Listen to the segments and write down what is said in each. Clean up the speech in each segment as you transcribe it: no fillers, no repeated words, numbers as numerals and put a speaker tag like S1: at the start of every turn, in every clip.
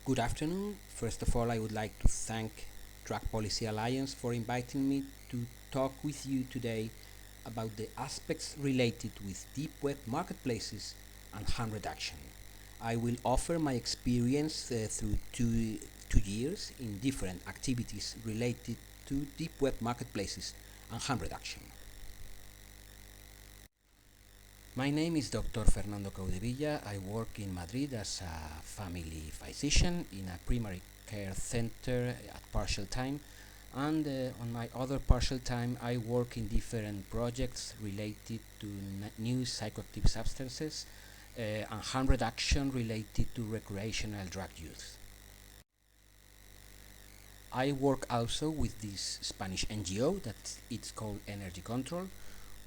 S1: Good afternoon. First of all, I would like to thank Drug Policy Alliance for inviting me to talk with you today about the aspects related with deep web marketplaces and harm reduction. I will offer my experience through two years in different activities related to deep web marketplaces and harm reduction. My name is Dr. Fernando Caudevilla. I work in Madrid as a family physician in a primary care center at partial time, and on my other partial time I work in different projects related to new psychoactive substances and harm reduction related to recreational drug use. I work also with this Spanish NGO that it's called Energy Control.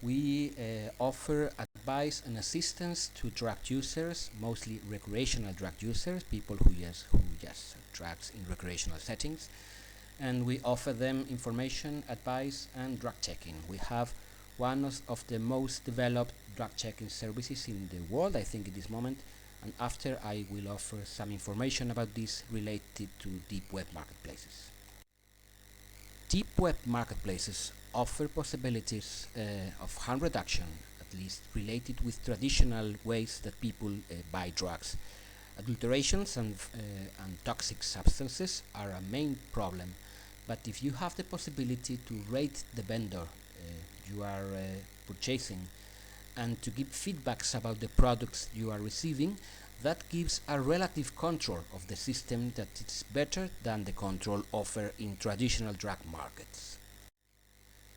S1: We offer advice and assistance to drug users, mostly recreational drug users, people who use drugs in recreational settings, and we offer them information, advice, and drug checking. We have one of the most developed drug checking services in the world, I think, at this moment. And after, I will offer some information about this related to deep web marketplaces. Deep web marketplaces offer possibilities of harm reduction, at least related with traditional ways that people buy drugs. Adulterations and toxic substances are a main problem, but if you have the possibility to rate the vendor you are purchasing and to give feedbacks about the products you are receiving, that gives a relative control of the system that is better than the control offered in traditional drug markets.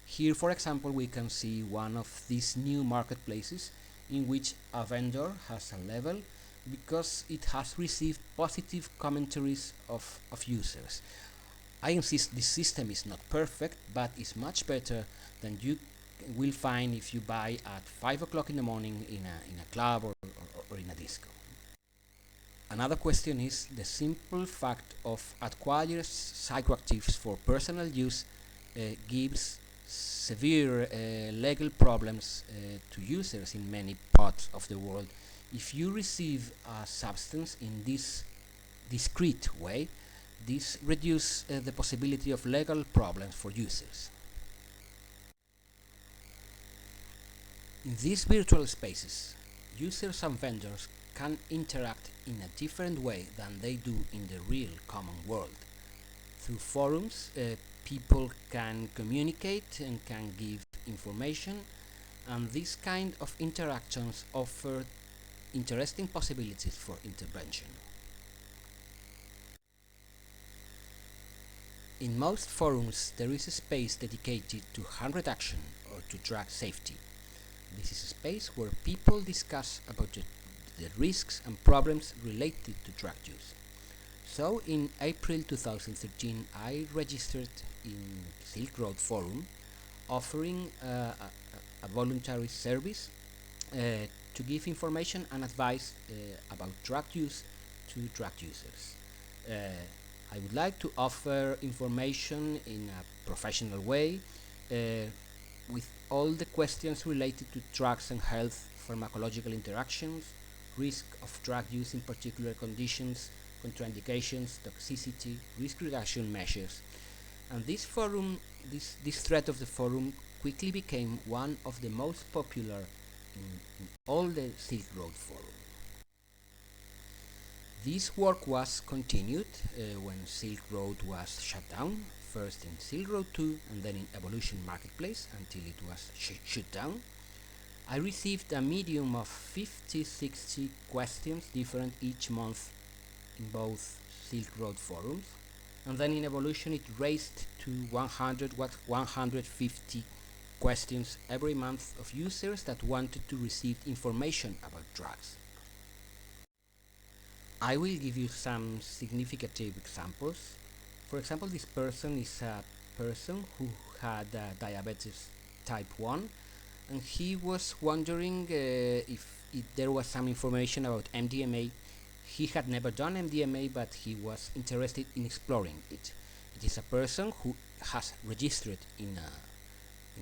S1: Here, for example, we can see one of these new marketplaces in which a vendor has a level because it has received positive commentaries of users. I insist this system is not perfect, but is much better than you will find if you buy at 5 o'clock in the morning in a club or in a disco. Another question is the simple fact of acquiring psychoactives for personal use gives severe legal problems to users in many parts of the world. If you receive a substance in this discreet way, this reduces the possibility of legal problems for users. In these virtual spaces, users and vendors can interact in a different way than they do in the real common world. Through forums, people can communicate and can give information, and this kind of interactions offer interesting possibilities for intervention. In most forums, there is a space dedicated to harm reduction or to drug safety. This is a space where people discuss about the risks and problems related to drug use. So in April 2013, I registered in Silk Road Forum, offering a voluntary service to give information and advice about drug use to drug users. I would like to offer information in a professional way with all the questions related to drugs and health, pharmacological interactions, risk of drug use in particular conditions, contraindications, toxicity, risk reduction measures. And this thread of the forum quickly became one of the most popular in all the Silk Road Forum. This work was continued when Silk Road was shut down, first in Silk Road 2 and then in Evolution Marketplace until it was shut down. I received a medium of 50-60 questions different each month in both Silk Road forums, and then in Evolution it raised to 150 questions every month of users that wanted to receive information about drugs. I will give you some significant examples. For example, this person is a person who had diabetes type 1, and he was wondering if there was some information about MDMA. He had never done MDMA, but he was interested in exploring it. It is a person who has registered in a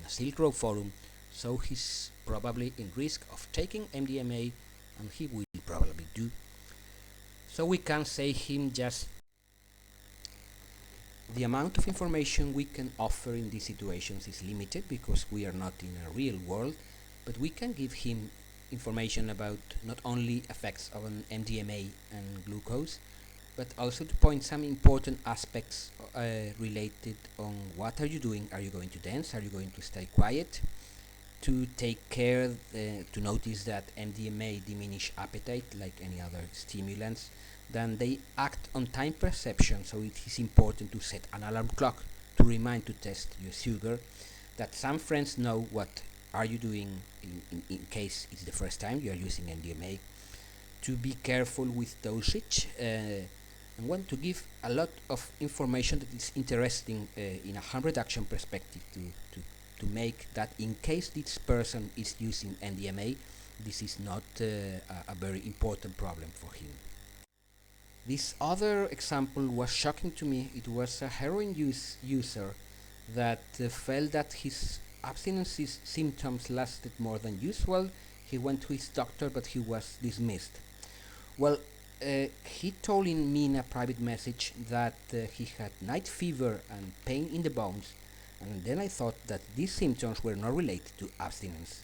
S1: Silk Road forum, so he's probably in risk of taking MDMA, and he will probably do. So we can say him just the amount of information we can offer in these situations is limited because we are not in a real world, but we can give him information about not only effects of an MDMA and glucose, but also to point some important aspects related on what are you doing. Are you going to dance? Are you going to stay quiet? To take care, to notice that MDMA diminish appetite like any other stimulants, then they act on time perception, so it is important to set an alarm clock to remind to test your sugar, that some friends know what are you doing in case it's the first time you are using MDMA, to be careful with dosage, and want to give a lot of information that is interesting in a harm reduction perspective to make that in case this person is using MDMA, this is not a very important problem for him. This other example was shocking to me. It was a heroin user that felt that his abstinence symptoms lasted more than usual. He went to his doctor, but he was dismissed. Well, he told me in a private message that he had night fever and pain in the bones, and then I thought that these symptoms were not related to abstinence.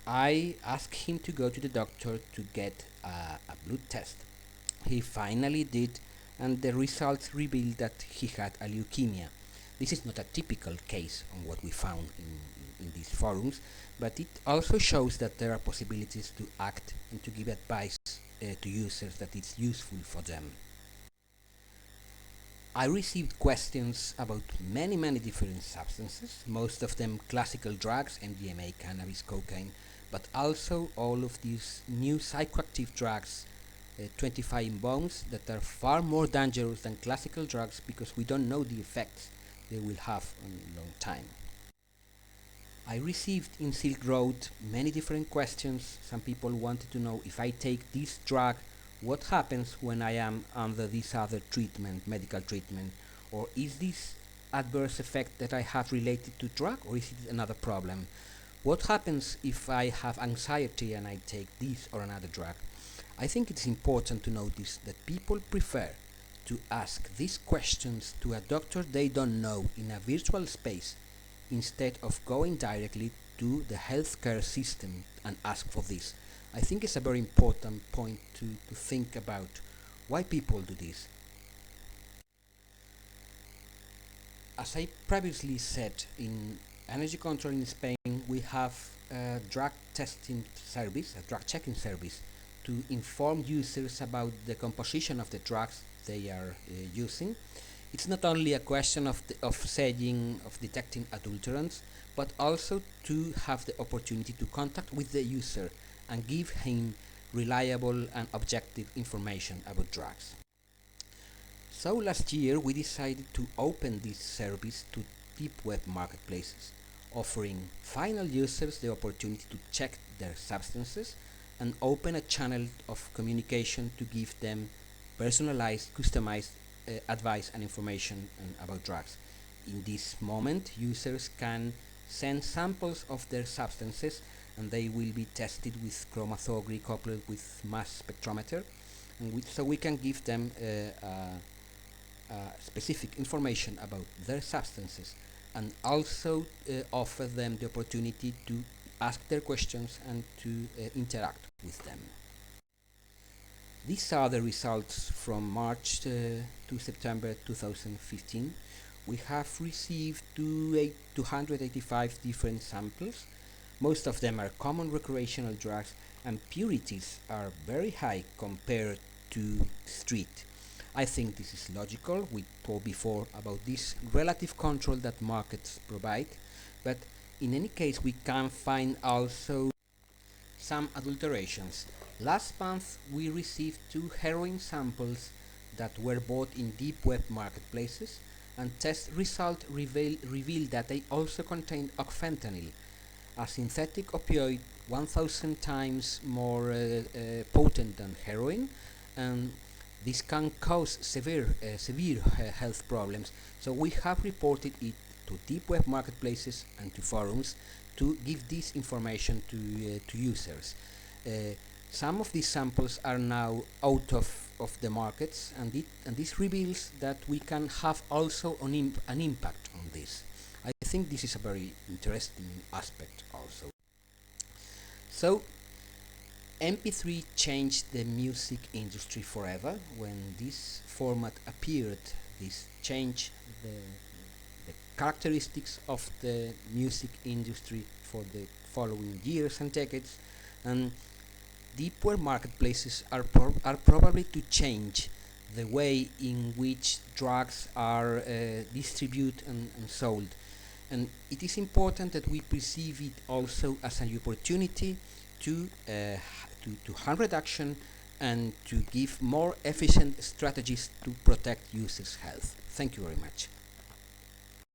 S1: I asked him to go to the doctor to get a blood test. He finally did, and the results revealed that he had a leukemia. This is not a typical case on what we found in these forums, but it also shows that there are possibilities to act and to give advice to users that it's useful for them. I received questions about many different substances, most of them classical drugs, MDMA, cannabis, cocaine, but also all of these new psychoactive drugs, 25 in bombs, that are far more dangerous than classical drugs because we don't know the effects they will have on a long time. I received in Silk Road many different questions. Some people wanted to know, if I take this drug, what happens when I am under this other treatment, medical treatment, or is this adverse effect that I have related to drug, or is it another problem? What happens if I have anxiety and I take this or another drug? I think it's important to notice that people prefer to ask these questions to a doctor they don't know in a virtual space instead of going directly to the healthcare system and ask for this. I think it's a very important point to think about why people do this. As I previously said, in energy control in Spain we have a drug testing service, a drug checking service, to inform users about the composition of the drugs they are using. It's not only a question of detecting adulterants, but also to have the opportunity to contact with the user and give him reliable and objective information about drugs. So last year we decided to open this service to deep web marketplaces, offering final users the opportunity to check their substances and open a channel of communication to give them personalized, customized advice and information about drugs. In this moment, users can send samples of their substances and they will be tested with chromatography coupled with mass spectrometer, and so we can give them specific information about their substances and also offer them the opportunity to ask their questions and to interact with them. These are the results from March to September 2015. We have received 285 different samples. Most of them are common recreational drugs, and purities are very high compared to street. I think this is logical. We talked before about this relative control that markets provide, but in any case we can find also some adulterations. Last month we received 2 heroin samples that were bought in deep web marketplaces, and test result revealed that they also contained ocfentanyl, a synthetic opioid 1000 times more potent than heroin, and this can cause severe health problems. So we have reported it to deep web marketplaces and to forums to give this information to users. Some of these samples are now out of of the markets, and this reveals that we can have also an impact on this. I think this is a very interesting aspect also. So MP3 changed the music industry forever. When this format appeared, this changed the characteristics of the music industry for the following years and decades, and deepware marketplaces are probably to change the way in which drugs are distributed and sold. And it is important that we perceive it also as an opportunity to harm reduction and to give more efficient strategies to protect users' health. Thank you very much.